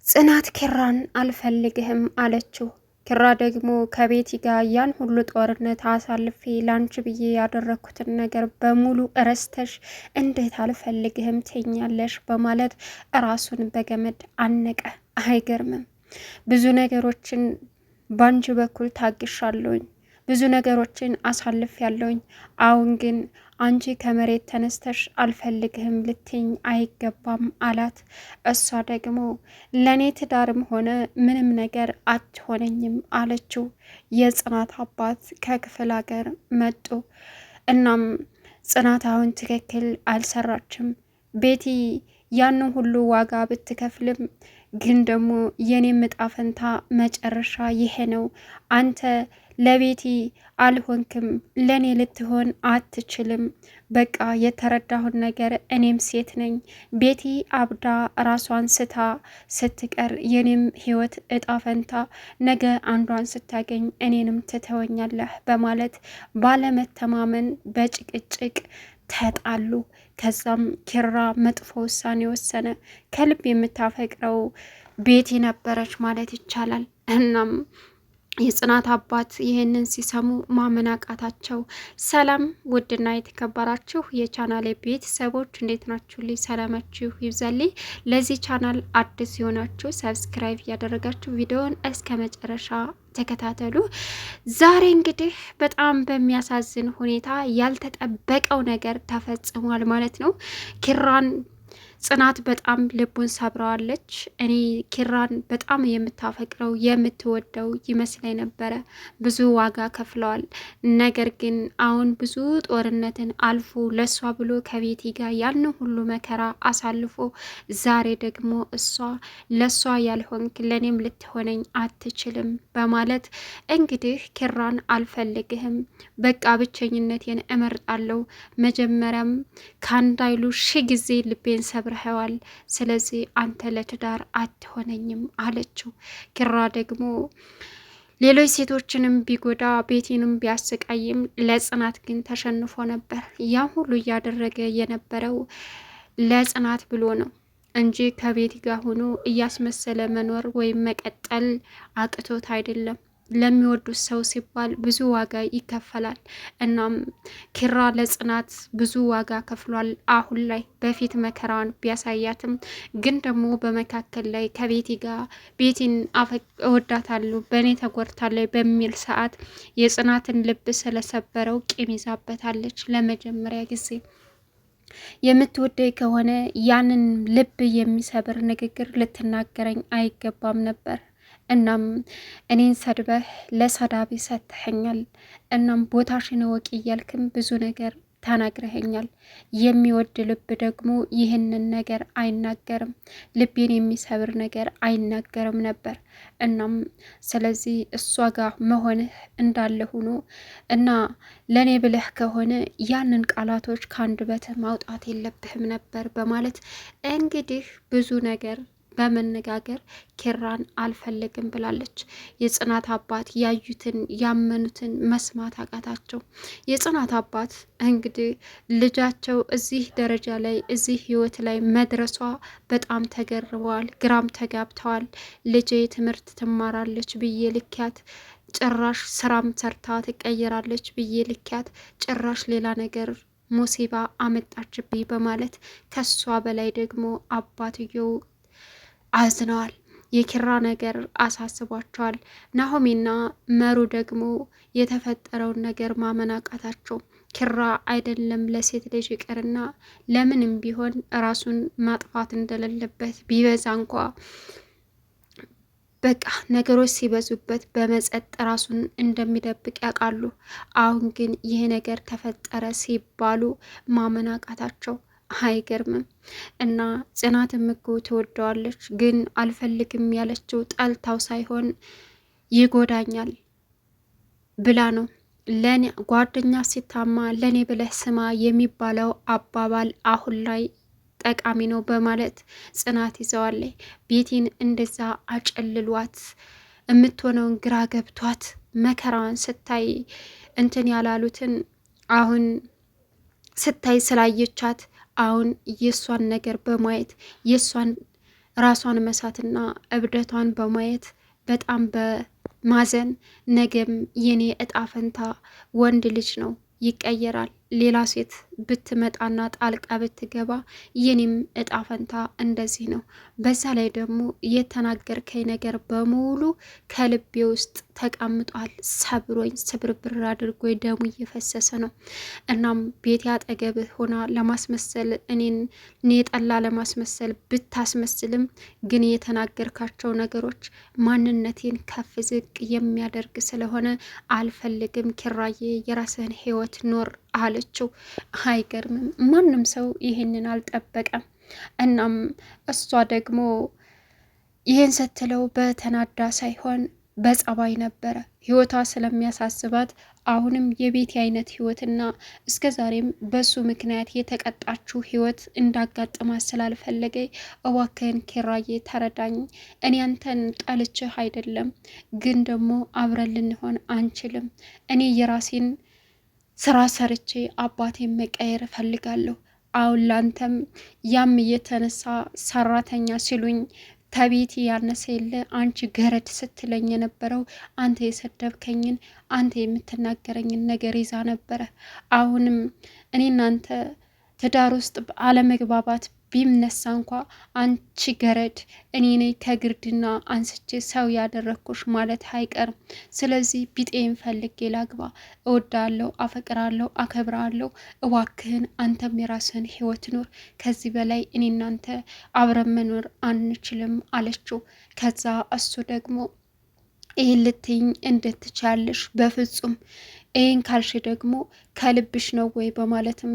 ጽናት ኪራን አልፈልግህም አለችው። ኪራ ደግሞ ከቤቲ ጋር ያን ሁሉ ጦርነት አሳልፌ ላንቺ ብዬ ያደረኩትን ነገር በሙሉ እረስተሽ እንዴት አልፈልግህም ትኛለሽ በማለት ራሱን በገመድ አነቀ። አይገርምም? ብዙ ነገሮችን ባንቺ በኩል ታግሻለሁኝ፣ ብዙ ነገሮችን አሳልፍ ያለውኝ። አሁን ግን አንቺ ከመሬት ተነስተሽ አልፈልግህም ልትኝ አይገባም አላት። እሷ ደግሞ ለእኔ ትዳርም ሆነ ምንም ነገር አትሆነኝም አለችው። የጽናት አባት ከክፍለ ሀገር መጡ። እናም ጽናት አሁን ትክክል አልሰራችም። ቤቲ ያንን ሁሉ ዋጋ ብትከፍልም ግን ደግሞ የኔም እጣ ፈንታ መጨረሻ ይሄ ነው። አንተ ለቤቲ አልሆንክም፣ ለኔ ልትሆን አትችልም። በቃ የተረዳሁን ነገር እኔም ሴት ነኝ። ቤቲ አብዳ ራሷን ስታ ስትቀር የኔም ህይወት እጣ ፈንታ ነገ አንዷን ስታገኝ እኔንም ትተወኛለህ በማለት ባለመተማመን በጭቅጭቅ ተጣሉ። ከዛም ኪራ መጥፎ ውሳኔ ወሰነ። ከልብ የምታፈቅረው ቤቲ ነበረች ማለት ይቻላል። እናም የጽናት አባት ይህንን ሲሰሙ ማመን አቃታቸው። ሰላም ውድና የተከበራችሁ የቻናሌ ቤተሰቦች እንዴት ናችሁ? ልይ ሰላማችሁ ይብዛልኝ። ለዚህ ቻናል አዲስ የሆናችሁ ሰብስክራይብ እያደረጋችሁ ቪዲዮውን እስከ መጨረሻ ተከታተሉ። ዛሬ እንግዲህ በጣም በሚያሳዝን ሁኔታ ያልተጠበቀው ነገር ተፈጽሟል ማለት ነው። ኪራን ጽናት በጣም ልቡን ሰብረዋለች። እኔ ኪራን በጣም የምታፈቅረው የምትወደው ይመስለኝ ነበረ። ብዙ ዋጋ ከፍለዋል። ነገር ግን አሁን ብዙ ጦርነትን አልፎ ለሷ ብሎ ከቤቲ ጋር ያን ሁሉ መከራ አሳልፎ ዛሬ ደግሞ እሷ ለሷ ያልሆንክ ለኔም ልትሆነኝ አትችልም በማለት እንግዲህ ኪራን አልፈልግህም፣ በቃ ብቸኝነቴን እመርጣለሁ። መጀመሪያም ካንዳይሉ ጊዜ ልቤን ሰብረኸዋል። ስለዚህ አንተ ለትዳር አትሆነኝም አለችው። ኪራ ደግሞ ሌሎች ሴቶችንም ቢጎዳ ቤቲንም ቢያሰቃይም ለጽናት ግን ተሸንፎ ነበር። ያ ሁሉ እያደረገ የነበረው ለጽናት ብሎ ነው እንጂ ከቤቲ ጋር ሆኖ እያስመሰለ መኖር ወይም መቀጠል አቅቶት አይደለም። ለሚወዱት ሰው ሲባል ብዙ ዋጋ ይከፈላል። እናም ኪራ ለጽናት ብዙ ዋጋ ከፍሏል። አሁን ላይ በፊት መከራን ቢያሳያትም ግን ደግሞ በመካከል ላይ ከቤቲ ጋር ቤቲን እወዳታለሁ በእኔ ተጎድታለች በሚል ሰዓት የጽናትን ልብ ስለሰበረው ቂም ይዛበታለች። ለመጀመሪያ ጊዜ የምትወደኝ ከሆነ ያንን ልብ የሚሰብር ንግግር ልትናገረኝ አይገባም ነበር። እናም እኔን ሰድበህ ለሰዳቢ ሰጥተኸኛል። እናም ቦታሽን እወቂ እያልክም ብዙ ነገር ተናግረኸኛል። የሚወድ ልብ ደግሞ ይህንን ነገር አይናገርም፣ ልቤን የሚሰብር ነገር አይናገርም ነበር። እናም ስለዚህ እሷ ጋር መሆንህ እንዳለ ሆኖ እና ለእኔ ብለህ ከሆነ ያንን ቃላቶች ከአንደበትህ ማውጣት የለብህም ነበር በማለት እንግዲህ ብዙ ነገር በመነጋገር ኪራን አልፈልግም ብላለች። የጽናት አባት ያዩትን ያመኑትን መስማት አቃታቸው። የጽናት አባት እንግዲህ ልጃቸው እዚህ ደረጃ ላይ እዚህ ህይወት ላይ መድረሷ በጣም ተገርበዋል፣ ግራም ተጋብተዋል። ልጄ ትምህርት ትማራለች ብዬ ልኪያት ጭራሽ ስራም ሰርታ ትቀየራለች ብዬ ልኪያት ጭራሽ ሌላ ነገር ሙሲባ አመጣችብኝ በማለት ከሷ በላይ ደግሞ አባትየው አዝነዋል። የኪራ ነገር አሳስቧቸዋል። ናሆሜና መሩ ደግሞ የተፈጠረውን ነገር ማመን አቃታቸው። ኪራ አይደለም ለሴት ልጅ ይቅርና ለምንም ቢሆን ራሱን ማጥፋት እንደሌለበት ቢበዛ እንኳ በቃ ነገሮች ሲበዙበት በመጸጥ ራሱን እንደሚደብቅ ያውቃሉ። አሁን ግን ይህ ነገር ተፈጠረ ሲባሉ ማመን አቃታቸው። አይገርምም? እና ጽናትም እኮ ትወደዋለች፣ ግን አልፈልግም ያለችው ጠልታው ሳይሆን ይጎዳኛል ብላ ነው። ለኔ ጓደኛ ሲታማ ለኔ ብለህ ስማ የሚባለው አባባል አሁን ላይ ጠቃሚ ነው በማለት ጽናት ይዘዋለች። ቤቲን እንደዛ አጨልሏት የምትሆነውን ግራ ገብቷት መከራዋን ስታይ እንትን ያላሉትን አሁን ስታይ ስላየቻት አሁን የሷን ነገር በማየት የሷን ራሷን መሳትና እብደቷን በማየት በጣም በማዘን ነገም የኔ እጣ ፈንታ ወንድ ልጅ ነው ይቀየራል፣ ሌላ ሴት ብትመጣና ጣልቃ ብትገባ የኔም እጣ ፈንታ እንደዚህ ነው። በዛ ላይ ደግሞ የተናገርከኝ ነገር በሙሉ ከልቤ ውስጥ ተቀምጧል። ሰብሮኝ ስብርብር አድርጎ ደሙ እየፈሰሰ ነው። እናም ቤቴ አጠገብህ ሆና ለማስመሰል እኔን የጠላ ለማስመሰል ብታስመስልም ግን የተናገርካቸው ነገሮች ማንነቴን ከፍ ዝቅ የሚያደርግ ስለሆነ አልፈልግም። ኪራዬ የራስህን ህይወት ኖር አለችው። አይገርምም? ማንም ሰው ይህንን አልጠበቀም። እናም እሷ ደግሞ ይህን ስትለው በተናዳ ሳይሆን በጸባይ ነበረ። ህይወቷ ስለሚያሳስባት አሁንም የቤቲ አይነት ህይወትና እስከ ዛሬም በሱ ምክንያት የተቀጣችው ህይወት እንዳጋጥማት ስላልፈለገ እዋክህን ኪራዬ ተረዳኝ፣ እኔ አንተን ጠልችህ አይደለም፣ ግን ደግሞ አብረን ልንሆን አንችልም። እኔ የራሴን ስራ ሰርቼ አባቴን መቀየር እፈልጋለሁ። አሁን ላንተም ያም የተነሳ ሰራተኛ ሲሉኝ ተቤት ያነሰ የለ አንቺ ገረድ ስትለኝ የነበረው አንተ የሰደብከኝን አንተ የምትናገረኝን ነገር ይዛ ነበረ። አሁንም እኔ እናንተ ትዳር ውስጥ አለመግባባት ቢምነሳ እንኳ አንቺ ገረድ እኔ ነኝ ከግርድና አንስቼ ሰው ያደረግኩሽ ማለት አይቀርም። ስለዚህ ቢጤን ፈልጌ ላግባ፣ እወዳለሁ፣ አፈቅራለሁ፣ አከብራለሁ። እዋክህን አንተም የራስህን ህይወት ኑር። ከዚህ በላይ እኔ እናንተ አብረን መኖር አንችልም አለችው። ከዛ እሱ ደግሞ ይህን ልትይኝ እንዴት ትቻለሽ? በፍጹም ይህን ካልሽ ደግሞ ከልብሽ ነው ወይ በማለትም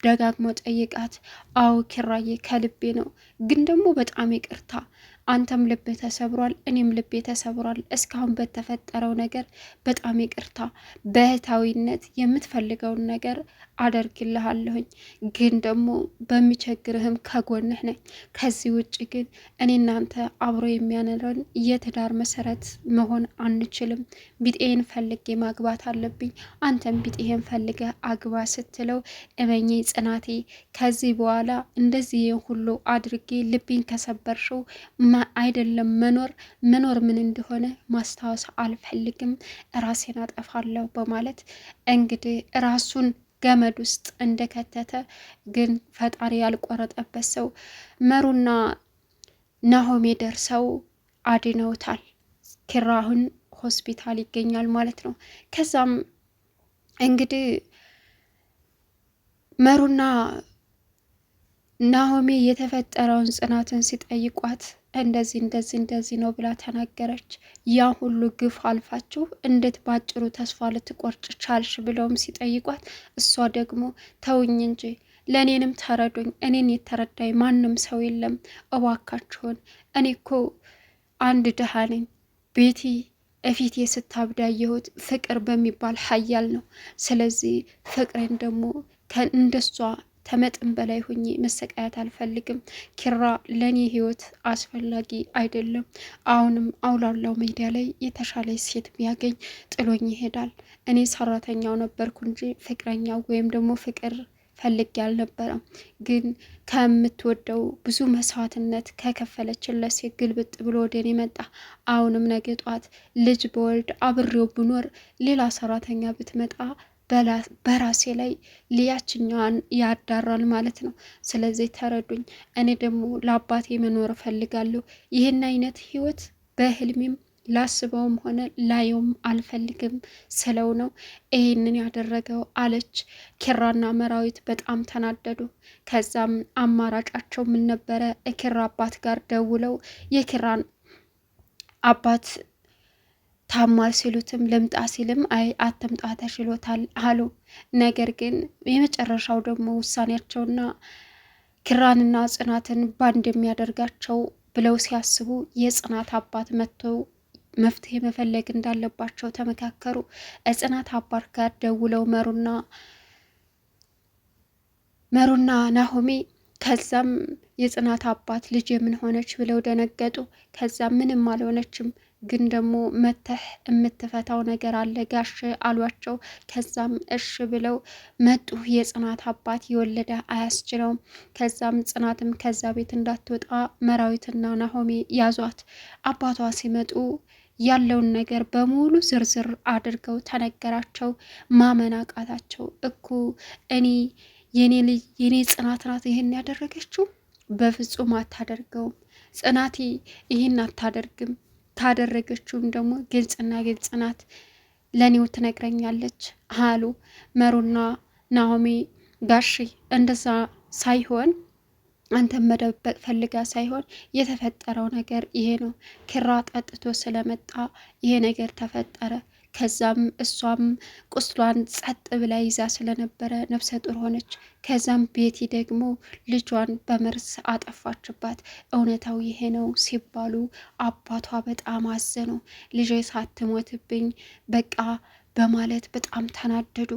ደጋግሞ ጠይቃት። አዎ ኪራዬ ከልቤ ነው፣ ግን ደግሞ በጣም ይቅርታ፣ አንተም ልቤ ተሰብሯል፣ እኔም ልቤ ተሰብሯል። እስካሁን በተፈጠረው ነገር በጣም ይቅርታ። በእህታዊነት የምትፈልገውን ነገር አደርግልሃለሁኝ፣ ግን ደግሞ በሚቸግርህም ከጎንህ ነኝ። ከዚህ ውጭ ግን እኔ እናንተ አብሮ የሚያኖረን የትዳር መሰረት መሆን አንችልም። ቢጤን ፈልጌ ማግባት አለብኝ፣ አንተም ቢጤህን ፈልገ አግባ ስትለው እመኜ ጽናቴ፣ ከዚህ በኋላ እንደዚህ ሁሉ አድርጌ ልቤን ከሰበርሽው አይደለም መኖር ምን እንደሆነ ማስታወስ አልፈልግም፣ ራሴን አጠፋለሁ በማለት እንግዲህ ራሱን ገመድ ውስጥ እንደከተተ ግን ፈጣሪ ያልቆረጠበት ሰው መሩና ናሆሜ ደርሰው አድነውታል። ኪራ አሁን ሆስፒታል ይገኛል ማለት ነው። ከዛም እንግዲህ መሩና ናሆሜ የተፈጠረውን ጽናትን ሲጠይቋት እንደዚህ ነው ብላ ተናገረች። ያ ሁሉ ግፍ አልፋችሁ እንዴት ባጭሩ ተስፋ ልትቆርጭ ቻልሽ ብለውም ሲጠይቋት እሷ ደግሞ ተውኝ እንጂ ለእኔንም ተረዱኝ፣ እኔን የተረዳኝ ማንም ሰው የለም፣ እባካችሁን እኔ እኮ አንድ ድሃ ነኝ። ቤቲ እፊቴ ስታብዳየሁት ፍቅር በሚባል ሀያል ነው። ስለዚህ ፍቅሬን ደግሞ እንደሷ ተመጠን በላይ ሆኜ መሰቃየት አልፈልግም። ኪራ ለኔ ህይወት አስፈላጊ አይደለም። አሁንም አውላላው ሜዳ ላይ የተሻለ ሴት ቢያገኝ ጥሎኝ ይሄዳል። እኔ ሰራተኛው ነበርኩ እንጂ ፍቅረኛው ወይም ደግሞ ፍቅር ፈልጌ አልነበረም። ግን ከምትወደው ብዙ መስዋዕትነት ከከፈለችለት ሴት ግልብጥ ብሎ ወደ እኔ መጣ። አሁንም ነገ ጧት ልጅ በወልድ አብሬው ብኖር ሌላ ሰራተኛ ብትመጣ በራሴ ላይ ሊያችኛዋን ያዳራል ማለት ነው። ስለዚህ ተረዱኝ። እኔ ደግሞ ለአባቴ መኖር እፈልጋለሁ። ይህን አይነት ህይወት በህልሜም ላስበውም ሆነ ላየውም አልፈልግም ስለው ነው ይህንን ያደረገው አለች። ኪራና መራዊት በጣም ተናደዱ። ከዛም አማራጫቸው ምን ነበረ? የኪራ አባት ጋር ደውለው የኪራን አባት ታሟል ሲሉትም ልምጣ ሲልም አይ አትምጣ ተሽሎታል አሉ። ነገር ግን የመጨረሻው ደግሞ ውሳኔያቸውና ኪራንና ጽናትን ባንድ የሚያደርጋቸው ብለው ሲያስቡ የጽናት አባት መጥተው መፍትሄ መፈለግ እንዳለባቸው ተመካከሩ። ጽናት አባት ጋር ደውለው መሩና ናሆሜ ከዛም የጽናት አባት ልጅ የምን ሆነች ብለው ደነገጡ። ከዛም ምንም አልሆነችም ግን ደግሞ መተህ የምትፈታው ነገር አለ ጋሽ አሏቸው። ከዛም እሽ ብለው መጡ። የጽናት አባት የወለደ አያስችለውም። ከዛም ጽናትም ከዛ ቤት እንዳትወጣ መራዊትና ናሆሜ ያዟት። አባቷ ሲመጡ ያለውን ነገር በሙሉ ዝርዝር አድርገው ተነገራቸው። ማመን አቃታቸው። እኮ እኔ የኔ ልጅ የኔ ጽናት ናት ይሄን ያደረገችው? በፍጹም አታደርገውም። ጽናቴ ይህን አታደርግም። ታደረገችውም ደግሞ ግልጽና ግልጽ ናት። ለኔው ትነግረኛለች አሉ መሩና ናሆሜ። ጋሺ እንደዛ ሳይሆን አንተን መደበቅ ፈልጋ ሳይሆን የተፈጠረው ነገር ይሄ ነው። ኪራ ጠጥቶ ስለመጣ ይሄ ነገር ተፈጠረ። ከዛም እሷም ቁስሏን ጸጥ ብላ ይዛ ስለነበረ ነፍሰ ጡር ሆነች። ከዛም ቤቲ ደግሞ ልጇን በመርዝ አጠፋችባት። እውነታው ይሄ ነው ሲባሉ አባቷ በጣም አዘኑ። ልጄ ሳትሞትብኝ በቃ በማለት በጣም ተናደዱ።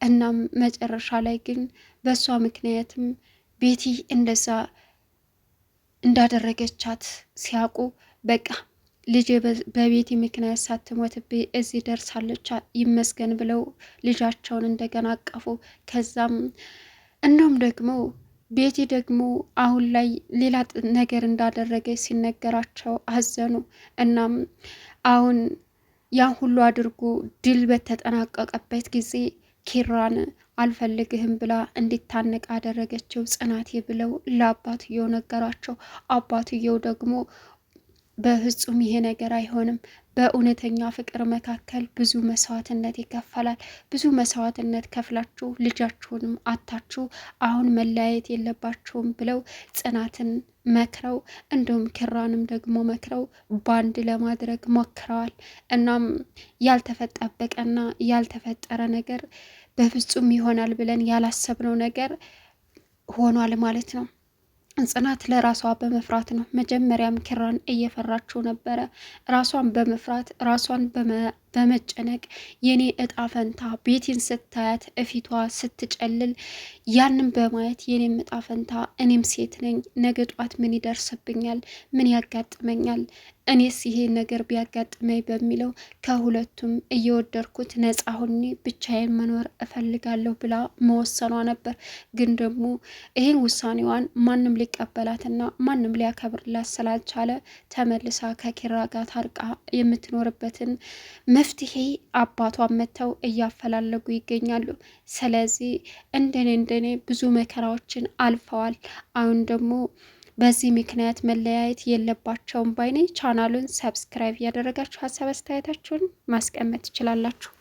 እናም መጨረሻ ላይ ግን በእሷ ምክንያትም ቤቲ እንደዛ እንዳደረገቻት ሲያውቁ በቃ ልጄ በቤቲ ምክንያት ሳትሞትብኝ እዚህ ደርሳለች ይመስገን ብለው ልጃቸውን እንደገና አቀፉ። ከዛም እንደውም ደግሞ ቤቲ ደግሞ አሁን ላይ ሌላ ነገር እንዳደረገች ሲነገራቸው አዘኑ። እናም አሁን ያን ሁሉ አድርጎ ድል በተጠናቀቀበት ጊዜ ኪራን አልፈልግህም ብላ እንዲታነቅ አደረገችው ጽናቴ ብለው ለአባትየው ነገሯቸው። አባትየው ደግሞ በፍጹም ይሄ ነገር አይሆንም፣ በእውነተኛ ፍቅር መካከል ብዙ መስዋዕትነት ይከፈላል። ብዙ መስዋዕትነት ከፍላችሁ ልጃችሁንም አታችሁ አሁን መለያየት የለባችሁም ብለው ጽናትን መክረው እንዲሁም ኪራንም ደግሞ መክረው ባንድ ለማድረግ ሞክረዋል። እናም ያልተጠበቀና ያልተፈጠረ ነገር በፍጹም ይሆናል ብለን ያላሰብነው ነገር ሆኗል ማለት ነው። ጽናት ለራሷ በመፍራት ነው። መጀመሪያም ኪራን እየፈራችው ነበረ። ራሷን በመፍራት ራሷን በመጨነቅ የኔ እጣ ፈንታ ቤቲን ስታያት እፊቷ ስትጨልል ያንን በማየት የኔም እጣ ፈንታ እኔም ሴት ነኝ፣ ነገ ጧት ምን ይደርስብኛል? ምን ያጋጥመኛል? እኔስ ይሄ ነገር ቢያጋጥመኝ በሚለው ከሁለቱም እየወደድኩት ነፃ ሆኜ ብቻዬን መኖር እፈልጋለሁ ብላ መወሰኗ ነበር። ግን ደግሞ ይህን ውሳኔዋን ማንም ሊቀበላትና ማንም ሊያከብርላት ስላልቻለ ተመልሳ ከኪራ ጋር ታርቃ የምትኖርበትን መፍትሄ አባቷን መጥተው እያፈላለጉ ይገኛሉ። ስለዚህ እንደኔ ብዙ መከራዎችን አልፈዋል። አሁን ደግሞ በዚህ ምክንያት መለያየት የለባቸውም ባይኔ። ቻናሉን ሰብስክራይብ ያደረጋችሁ ሀሳብ አስተያየታችሁን ማስቀመጥ ትችላላችሁ።